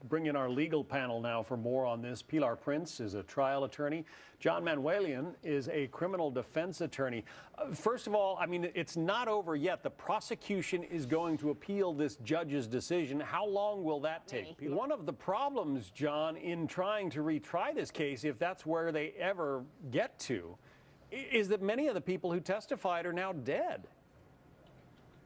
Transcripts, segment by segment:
bring in our legal panel now for more on this. Pilar Prince is a trial attorney. John Manuelian is a criminal defense attorney. First of all, I mean, it's not over yet. The prosecution is going to appeal this judge's decision. How long will that take? One of the problems, John, in trying to retry this case, if that's where they ever get to, is that many of the people who testified are now dead.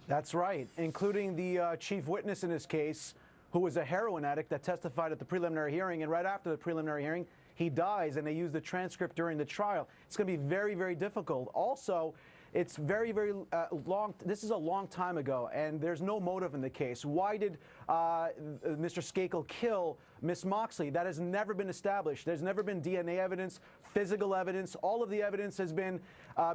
That's right, including the chief witness in this case, who was a heroin addict that testified at the preliminary hearing, and right after the preliminary hearing, he dies, and they use the transcript during the trial. It's going to be very, very difficult. Also, it's very, very long. This is a long time ago, and there's no motive in the case. Why did Mr. Skakel kill Miss Moxley? That has never been established. There's never been DNA evidence, physical evidence. All of the evidence has been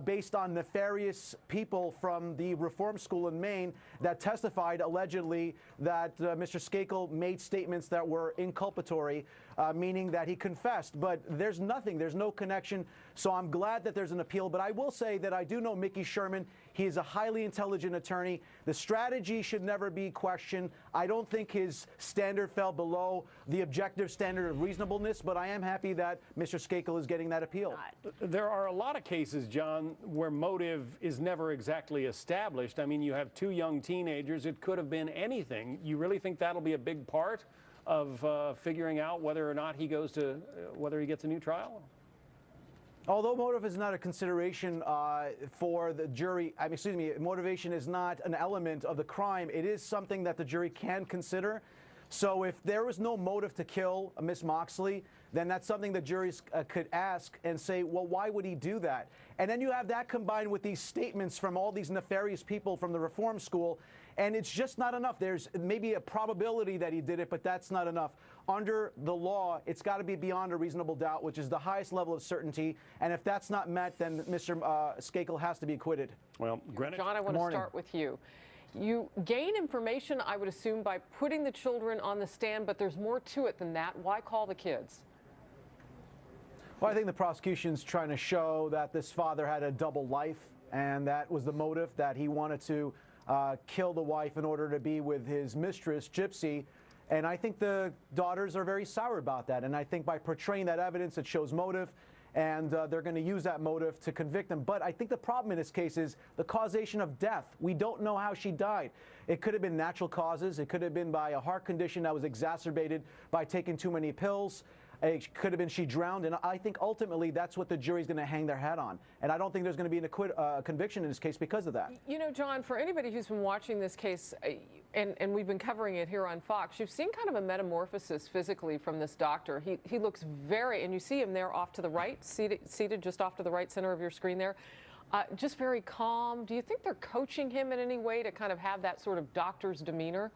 based on nefarious people from the reform school in Maine that testified allegedly that Mr. Skakel made statements that were inculpatory, meaning that he confessed. But there's nothing. There's no connection. So I'm glad that there's an appeal. But I will say that I do know Mickey Sherman. He is a highly intelligent attorney. The strategy should never be questioned. I don't think his standard fell below the objective standard of reasonableness, but I am happy that Mr. Skakel is getting that appeal. There are a lot of cases, John, where motive is never exactly established. I mean, you have two young teenagers. It could have been anything. You really think that'll be a big part of figuring out whether or not he goes to, whether he gets a new trial? Although motive is not a consideration for the jury, motivation is not an element of the crime. It is something that the jury can consider. So if there was no motive to kill Miss Moxley, then that's something the juries could ask and say, well, why would he do that? And then you have that combined with these statements from all these nefarious people from the reform school, and it's just not enough. There's maybe a probability that he did it, but that's not enough. Under the law, it's got to be beyond a reasonable doubt, which is the highest level of certainty. And if that's not met, then Mr. Skakel has to be acquitted. Well, Greenwich. John, I want to start with you. You gain information, I would assume, by putting the children on the stand, but there's more to it than that. Why call the kids? Well, I think the prosecution's trying to show that this father had a double life, and that was the motive, that he wanted to kill the wife in order to be with his mistress, Gypsy. And I think the daughters are very sour about that. And I think by portraying that evidence, it shows motive, and they're going to use that motive to convict him. But I think the problem in this case is the causation of death. We don't know how she died. It could have been natural causes. It could have been by a heart condition that was exacerbated by taking too many pills. It could have been she drowned, and I think ultimately that's what the jury's going to hang their hat on. And I don't think there's going to be a conviction in this case because of that. You know, John, for anybody who's been watching this case, and we've been covering it here on Fox, you've seen kind of a metamorphosis physically from this doctor. He looks very, and you see him there off to the right, seated just off to the right center of your screen there, just very calm. Do you think they're coaching him in any way to kind of have that sort of doctor's demeanor?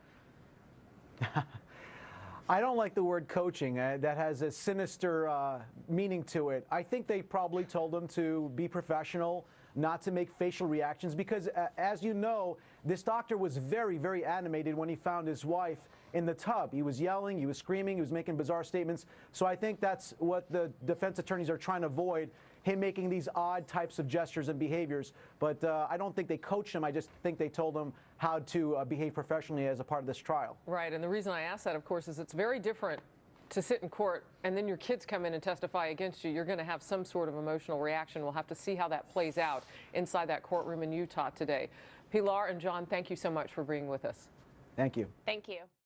I don't like the word coaching. That has a sinister meaning to it. I think they probably told him to be professional, not to make facial reactions, because as you know, this doctor was very, very animated when he found his wife in the tub. He was yelling, he was screaming, he was making bizarre statements. So I think that's what the defense attorneys are trying to avoid, him making these odd types of gestures and behaviors. But I don't think they coached him. I just think they told him how to behave professionally as a part of this trial. Right, and the reason I ask that, of course, is it's very different to sit in court and then your kids come in and testify against you. You're going to have some sort of emotional reaction. We'll have to see how that plays out inside that courtroom in Utah today. Pilar and John, thank you so much for being with us. Thank you. Thank you.